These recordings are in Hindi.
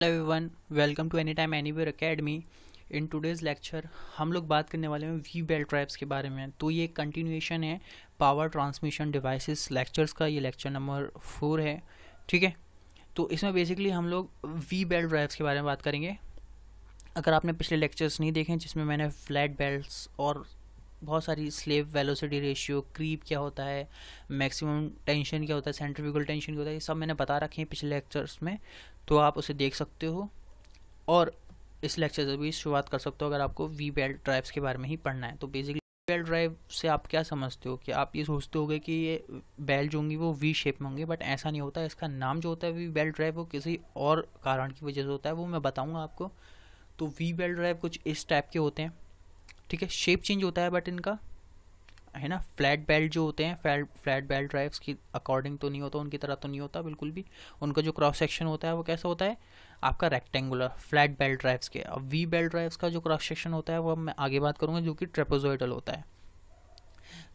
Hello everyone, welcome to any time anywhere academy. In today's lecture हम लोग बात करने वाले हैं वी बेल्ट ड्राइव्स के बारे में। तो ये कंटिन्यूएशन है पावर ट्रांसमिशन डिवाइसेस लेक्चर्स का। ये लेक्चर नंबर 4 है, ठीक है। तो इसमें बेसिकली हम लोग वी बेल्ट ड्राइव्स के बारे में बात करेंगे। अगर आपने पिछले लेक्चर्स नहीं देखे जिसमें मैंने फ्लैट बेल्ट्स और बहुत सारी स्लेव वेलोसिटी रेशियो, क्रीप क्या होता है, मैक्सिमम टेंशन क्या होता है, सेंट्रीफ्यूगल टेंशन क्या होता है, ये सब मैंने बता रखे हैं पिछले लेक्चर्स में। तो आप उसे देख सकते हो और इस लेक्चर से भी शुरुआत कर सकते हो अगर आपको वी बेल्ट ड्राइव्स के बारे में ही पढ़ना है। तो बेसिकली वी बेल्ट ड्राइव से आप क्या समझते हो कि आप ये सोचते होगे कि ये बेल्ट जो होंगी वो वी शेप में होंगे, बट ऐसा नहीं होता है। इसका नाम जो होता है वी बेल्ट ड्राइव वो किसी और कारण की वजह से होता है, वो मैं बताऊँगा आपको। तो वी बेल्ट ड्राइव कुछ इस टाइप के होते हैं, ठीक है। शेप चेंज होता है बट इनका, है ना। फ्लैट बेल्ट जो होते हैं, फ्लैट बेल्ट ड्राइव्स की अकॉर्डिंग तो नहीं होता, उनकी तरह तो नहीं होता बिल्कुल भी। उनका जो क्रॉस सेक्शन होता है वो कैसा होता है आपका रेक्टेंगुलर, फ्लैट बेल्ट ड्राइव्स के। अब वी बेल्ट ड्राइव्स का जो क्रॉस सेक्शन होता है वो मैं आगे बात करूंगा, जो कि ट्रेपेजोइडल होता है।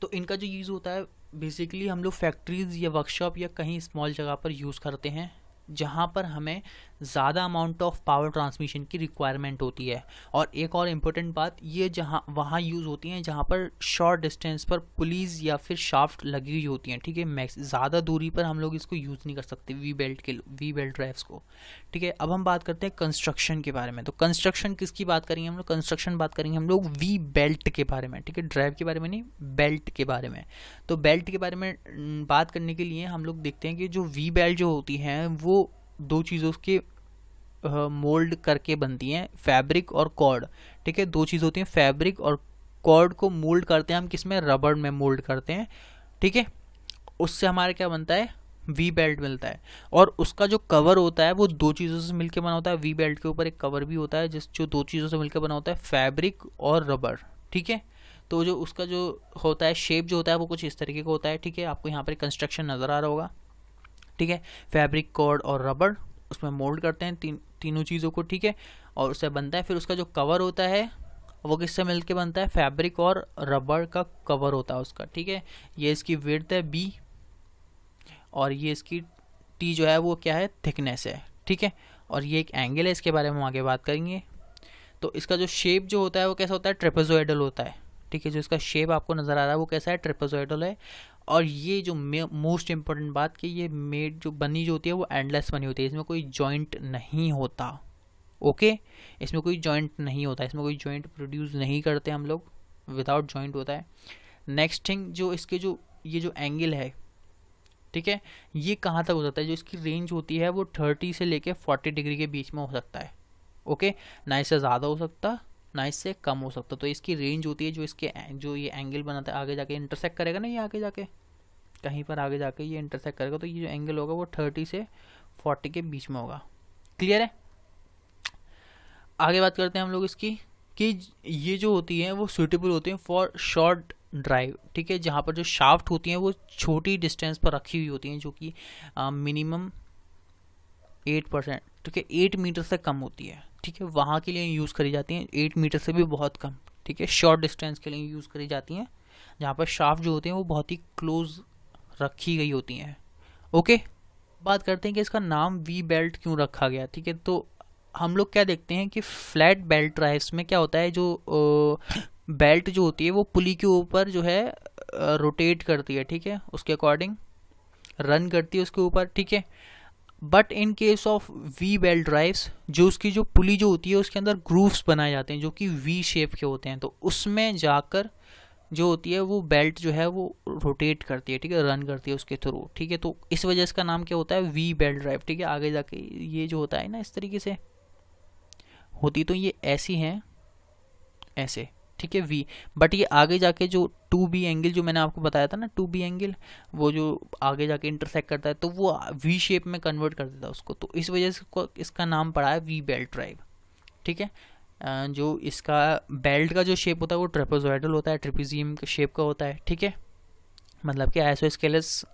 तो इनका जो यूज़ होता है बेसिकली हम लोग फैक्ट्रीज या वर्कशॉप या कहीं स्मॉल जगह पर यूज़ करते हैं जहाँ पर हमें ज़्यादा अमाउंट ऑफ पावर ट्रांसमिशन की रिक्वायरमेंट होती है। और एक और इम्पोर्टेंट बात, ये जहाँ वहाँ यूज़ होती हैं जहाँ पर शॉर्ट डिस्टेंस पर पुलीज या फिर शाफ्ट लगी हुई होती हैं, ठीक है। मैक्स ज़्यादा दूरी पर हम लोग इसको यूज़ नहीं कर सकते वी बेल्ट ड्राइव्स को, ठीक है। अब हम बात करते हैं कंस्ट्रक्शन के बारे में। तो कंस्ट्रक्शन किसकी बात करेंगे हम लोग? कंस्ट्रक्शन बात करेंगे हम लोग वी बेल्ट के बारे में, ठीक है। ड्राइव के बारे में नहीं, बेल्ट के बारे में। तो बेल्ट के बारे में बात करने के लिए हम लोग देखते हैं कि जो वी बेल्ट जो होती हैं वो दो चीज़ों के मोल्ड करके बनती हैं, फैब्रिक और कॉर्ड, ठीक है। दो चीज़ होती हैं, फैब्रिक और कॉर्ड को मोल्ड करते हैं हम किस में? रबड़ में मोल्ड करते हैं, ठीक है। उससे हमारे क्या बनता है? वी बेल्ट मिलता है। और उसका जो कवर होता है वो दो चीज़ों से मिलकर बना होता है। वी बेल्ट के ऊपर एक कवर भी होता है जिस जो दो चीज़ों से मिलकर बना होता है, फैब्रिक और रबड़, ठीक है। तो जो उसका जो होता है शेप जो होता है वो कुछ इस तरीके का होता है, ठीक है। आपको यहाँ पर कंस्ट्रक्शन नज़र आ रहा होगा, ठीक है। फैब्रिक, कॉर्ड और रबड़ उसमें मोल्ड करते हैं तीनों चीज़ों को, ठीक है। और उससे बनता है, फिर उसका जो कवर होता है वो किससे मिलके बनता है? फैब्रिक और रबड़ का कवर होता है उसका, ठीक है। ये इसकी विड्थ है बी और ये इसकी टी जो है वो क्या है? थिकनेस है, ठीक है। और ये एक एंगल है, इसके बारे में हम आगे बात करेंगे। तो इसका जो शेप जो होता है वो कैसा होता है? ट्रेपेजोइडल होता है, ठीक है। जो इसका शेप आपको नज़र आ रहा है वो कैसा है? ट्रेपेजोइडल है। और ये जो मोस्ट इम्पोर्टेंट बात कि ये मेड जो बनी जो होती है वो एंडलेस बनी होती है, इसमें कोई जॉइंट नहीं होता, ओके। इसमें कोई जॉइंट नहीं होता, इसमें कोई जॉइंट प्रोड्यूस नहीं करते हम लोग, विदाउट जॉइंट होता है। नेक्स्ट थिंग, जो इसके जो ये जो एंगल है, ठीक है, ये कहाँ तक हो सकता है? जो इसकी रेंज होती है वो 30 से लेके 40 डिग्री के बीच में हो सकता है, ओके। ना इससे ज़्यादा हो सकता, ना इससे कम हो सकता। तो इसकी रेंज होती है जो इसके जो ये एंगल बनाता है आगे जाके इंटरसेक्ट करेगा ना, ये आगे जाके कहीं पर आगे जाके ये इंटरसेक्ट करेगा, तो ये जो एंगल होगा वो 30 से 40 के बीच में होगा। क्लियर है? आगे बात करते हैं हम लोग इसकी कि ये जो होती हैं वो सूटेबल होती हैं फॉर शॉर्ट ड्राइव, ठीक है। जहाँ पर जो शाफ्ट होती हैं वो छोटी डिस्टेंस पर रखी हुई होती हैं, जो कि मिनिमम 8%, ठीक है, 8 मीटर से कम होती है, ठीक है। वहाँ के लिए यूज़ करी जाती हैं, 8 मीटर से भी बहुत कम, ठीक है। शॉर्ट डिस्टेंस के लिए यूज़ करी जाती हैं जहाँ पर शाफ्ट जो होते हैं वो बहुत ही क्लोज रखी गई होती हैं, ओके। बात करते हैं कि इसका नाम वी बेल्ट क्यों रखा गया, ठीक है। तो हम लोग क्या देखते हैं कि फ्लैट बेल्ट ड्राइव्स में क्या होता है, जो बेल्ट जो होती है वो पुली के ऊपर जो है रोटेट करती है, ठीक है, उसके अकॉर्डिंग रन करती है उसके ऊपर, ठीक है। But in case of we belt drives जो उसकी जो पुली जो होती है उसके अंदर ग्रूव्स बनाए जाते हैं जो कि वी शेप के होते हैं। तो उसमें जाकर जो होती है वो बेल्ट जो है वो रोटेट करती है, ठीक है, रन करती है उसके थ्रू, ठीक है। तो इस वजह से इसका नाम क्या होता है? वी बेल्ट ड्राइव, ठीक है। आगे जाके ये जो होता है ना इस तरीके से होती तो ये ऐसी हैं, ऐसे, ठीक है, वी। बट ये आगे जाके जो 2B एंगल जो मैंने आपको बताया था ना, 2B एंगल वो जो आगे जाके इंटरसेक्ट करता है तो वो वी शेप में कन्वर्ट कर देता है उसको। तो इस वजह से इसका नाम पड़ा है वी बेल्ट ड्राइव, ठीक है। जो इसका बेल्ट का जो शेप होता है वो ट्रेपेजोइडल होता है, ट्रेपेजियम के शेप का होता है, ठीक है। मतलब कि आइसोस्केलेस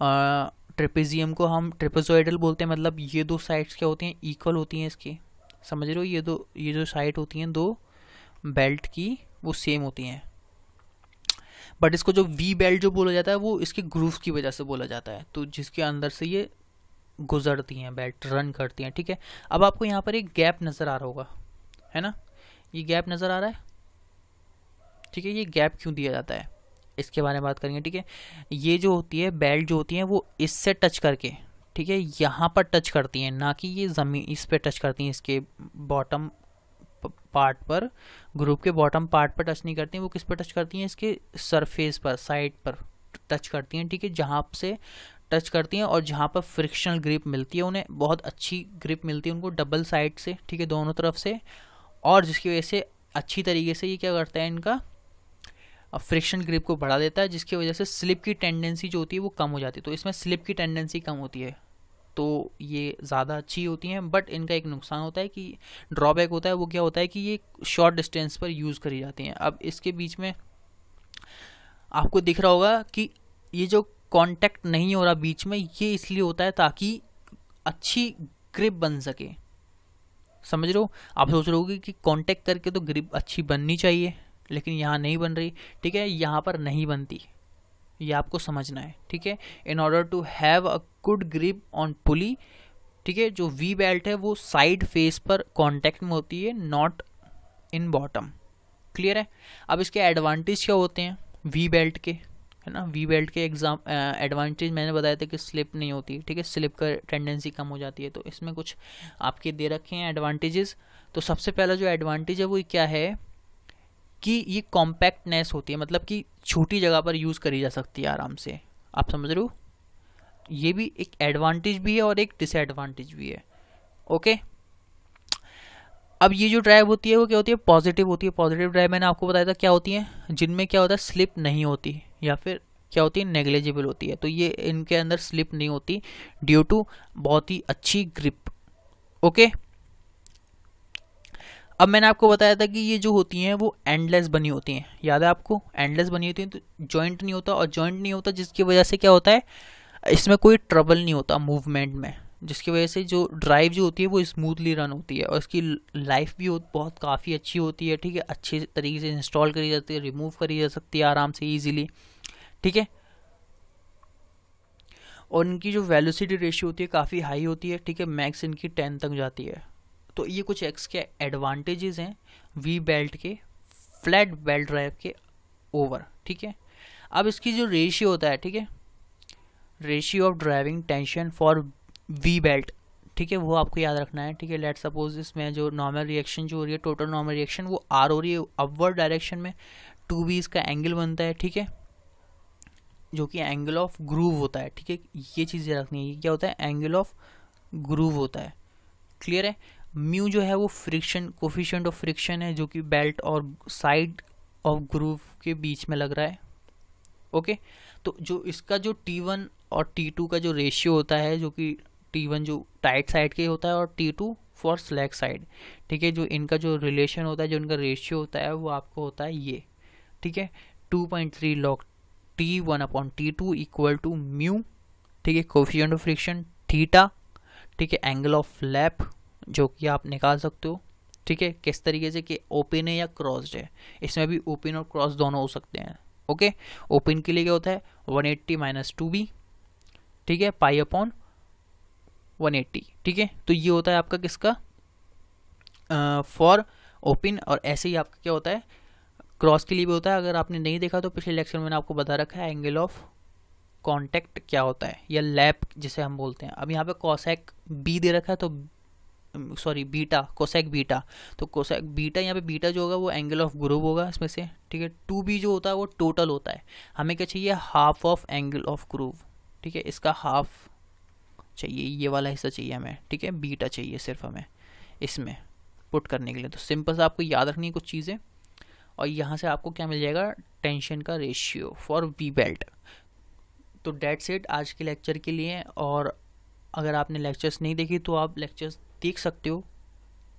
ट्रेपेजियम को हम ट्रेपेजोइडल बोलते हैं। मतलब ये दो साइड्स क्या होती हैं? इक्वल होती हैं इसकी, समझ रहे हो? ये जो साइड होती हैं दो बेल्ट की वो सेम होती हैं। बट इसको जो वी बेल्ट जो बोला जाता है वो इसके ग्रूव की वजह से बोला जाता है, तो जिसके अंदर से ये गुजरती हैं, बेल्ट रन करती हैं, ठीक है। अब आपको यहाँ पर एक गैप नज़र आ रहा होगा, है ना, ये गैप नज़र आ रहा है, ठीक है। ये गैप क्यों दिया जाता है इसके बारे में बात करेंगे, ठीक है। ये जो होती है बेल्ट जो होती है वो इससे टच करके, ठीक है, यहाँ पर टच करती हैं, ना कि ये ज़मीन इस पे टच करती हैं, इसके बॉटम पार्ट पर, ग्रुप के बॉटम पार्ट पर टच नहीं करती हैं, वो किस पर टच करती हैं, इसके सरफेस पर, साइड पर टच करती हैं, ठीक है। जहाँ से टच करती हैं और जहाँ पर फ्रिक्शनल ग्रिप मिलती है उन्हें, बहुत अच्छी ग्रिप मिलती है उनको डबल साइड से, ठीक है, दोनों तरफ से, और जिसकी वजह से अच्छी तरीके से ये क्या करता है, इनका फ्रिक्शन ग्रिप को बढ़ा देता है, जिसकी वजह से स्लिप की टेंडेंसी जो होती है वो कम हो जाती है। तो इसमें स्लिप की टेंडेंसी कम होती है, तो ये ज़्यादा अच्छी होती हैं। बट इनका एक नुकसान होता है कि ड्रॉबैक होता है, वो क्या होता है कि ये शॉर्ट डिस्टेंस पर यूज़ करी जाती हैं। अब इसके बीच में आपको दिख रहा होगा कि ये जो कांटेक्ट नहीं हो रहा बीच में, ये इसलिए होता है ताकि अच्छी ग्रिप बन सके, समझ रहे हो। आप सोच रहे होगे कि कांटेक्ट करके तो ग्रिप अच्छी बननी चाहिए, लेकिन यहाँ नहीं बन रही, ठीक है, यहाँ पर नहीं बनती, ये आपको समझना है, ठीक है। In order to have a good grip on pulley, ठीक है, जो वी बेल्ट है वो साइड फेस पर कांटेक्ट में होती है, नॉट इन बॉटम, क्लियर है। अब इसके एडवांटेज क्या होते हैं वी बेल्ट के, है ना। वी बेल्ट के एडवांटेज मैंने बताया था कि स्लिप नहीं होती, ठीक है, स्लिप का टेंडेंसी कम हो जाती है। तो इसमें कुछ आपके दे रखे हैं एडवांटेजेस। तो सबसे पहला जो एडवांटेज है वो क्या है कि ये कॉम्पैक्टनेस होती है, मतलब कि छोटी जगह पर यूज़ करी जा सकती है आराम से, आप समझ रहे हो। ये भी एक एडवांटेज भी है और एक डिसएडवांटेज भी है, ओके। अब ये जो ड्राइव होती है वो क्या होती है, पॉजिटिव होती है। पॉजिटिव ड्राइव मैंने आपको बताया था क्या होती है, जिनमें क्या होता है स्लिप नहीं होती, या फिर क्या होती है नेग्लिजिबल होती है। तो ये इनके अंदर स्लिप नहीं होती ड्यू टू बहुत ही अच्छी ग्रिप, ओके। अब मैंने आपको बताया था कि ये जो होती हैं वो एंडलेस बनी होती हैं, याद है आपको, एंडलेस बनी होती हैं, तो जॉइंट नहीं होता, और जॉइंट नहीं होता जिसकी वजह से क्या होता है, इसमें कोई ट्रबल नहीं होता मूवमेंट में, जिसकी वजह से जो ड्राइव जो होती है वो स्मूथली रन होती है, और इसकी लाइफ भी बहुत काफ़ी अच्छी होती है, ठीक है। अच्छे तरीके से इंस्टॉल करी जाती है, रिमूव करी जा सकती है आराम से ईजिली, ठीक है। और इनकी जो वेलोसिटी रेशियो होती है काफ़ी हाई होती है, ठीक है, मैक्स इनकी 10 तक जाती है। तो ये कुछ एक्स के एडवांटेजेस हैं वी बेल्ट के फ्लैट बेल्ट ड्राइव के ओवर, ठीक है। अब इसकी जो रेशियो होता है, ठीक है, ratio of driving tension for we belt, ठीक है, वो आपको याद रखना है, ठीक है। लेट सपोज इसमें जो नॉर्मल रिएक्शन जो हो रही है, टोटल नॉर्मल रिएक्शन वो आर हो रही है अपवर्ड डायरेक्शन में, 2b इसका एंगल बनता है, ठीक है, जो कि एंगल ऑफ ग्रूव होता है, ठीक है। ये चीज़ें रखनी है, ये क्या होता है, एंगल ऑफ ग्रूव होता है, क्लियर है। म्यू जो है वो फ्रिक्शन कोफिशिएंट ऑफ फ्रिक्शन है, जो कि बेल्ट और साइड ऑफ ग्रूव के बीच में लग रहा है, ओके। तो जो इसका जो T1 और T2 का जो रेशियो होता है, जो कि T1 जो टाइट साइड के होता है और T2 फॉर स्लैक साइड, ठीक है, जो इनका जो रिलेशन होता है, जो इनका रेशियो होता है वो आपको होता है ये, ठीक है, 2.3 log T1 upon T2 equal to mu, ठीक है, कोफिशिएंट ऑफ फ्रिक्शन थीटा, ठीक है, एंगल ऑफ लैप जो कि आप निकाल सकते हो, ठीक है, किस तरीके से कि ओपन है या क्रॉस्ड है, इसमें भी ओपन और क्रॉस दोनों हो सकते हैं, ओके। ओपन के लिए क्या होता है 180 माइनस 2b, ठीक है, पाई अपॉन 180, ठीक है। तो ये होता है आपका किसका फॉर ओपन, और ऐसे ही आपका क्या होता है क्रॉस के लिए भी होता है। अगर आपने नहीं देखा तो पिछले लेक्चर में मैंने आपको बता रखा है एंगल ऑफ कांटेक्ट क्या होता है, या लैप जिसे हम बोलते हैं। अब यहाँ पे कोसेक बी दे रखा है, तो सॉरी बीटा, कोसेक बीटा, तो कोसेक बीटा, यहाँ पे बीटा जो होगा वो एंगल ऑफ ग्रूव होगा इसमें से, ठीक है। 2b जो होता है वो टोटल होता है, हमें क्या चाहिए, half of angle of groove, ठीक है, इसका हाफ चाहिए, ये वाला हिस्सा चाहिए हमें, ठीक है, बीटा चाहिए सिर्फ हमें इसमें पुट करने के लिए। तो सिंपल से आपको याद रखनी है कुछ चीज़ें, और यहाँ से आपको क्या मिल जाएगा, टेंशन का रेशियो फॉर वी बेल्ट। तो डेट्स इट आज के लेक्चर के लिए, और अगर आपने लेक्चर्स नहीं देखी तो आप लेक्चर्स देख सकते हो,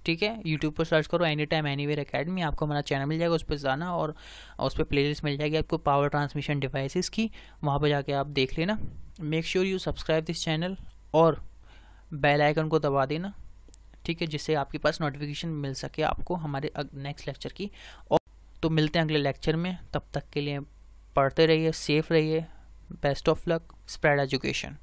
ठीक है। यूट्यूब पर सर्च करो एनी टाइम एनीवेयर एकेडमी, आपको हमारा चैनल मिल जाएगा, उस पर जाना और उस पर प्लेलिस्ट मिल जाएगी आपको पावर ट्रांसमिशन डिवाइसेस की, वहाँ पर जाके आप देख लेना। Make sure you subscribe this channel और बेल आइकन को दबा देना, ठीक है, जिससे आपके पास नोटिफिकेशन मिल सके आपको हमारे नेक्स्ट लेक्चर की। और तो मिलते हैं अगले लेक्चर में, तब तक के लिए पढ़ते रहिए, सेफ रहिए, best of luck, spread education.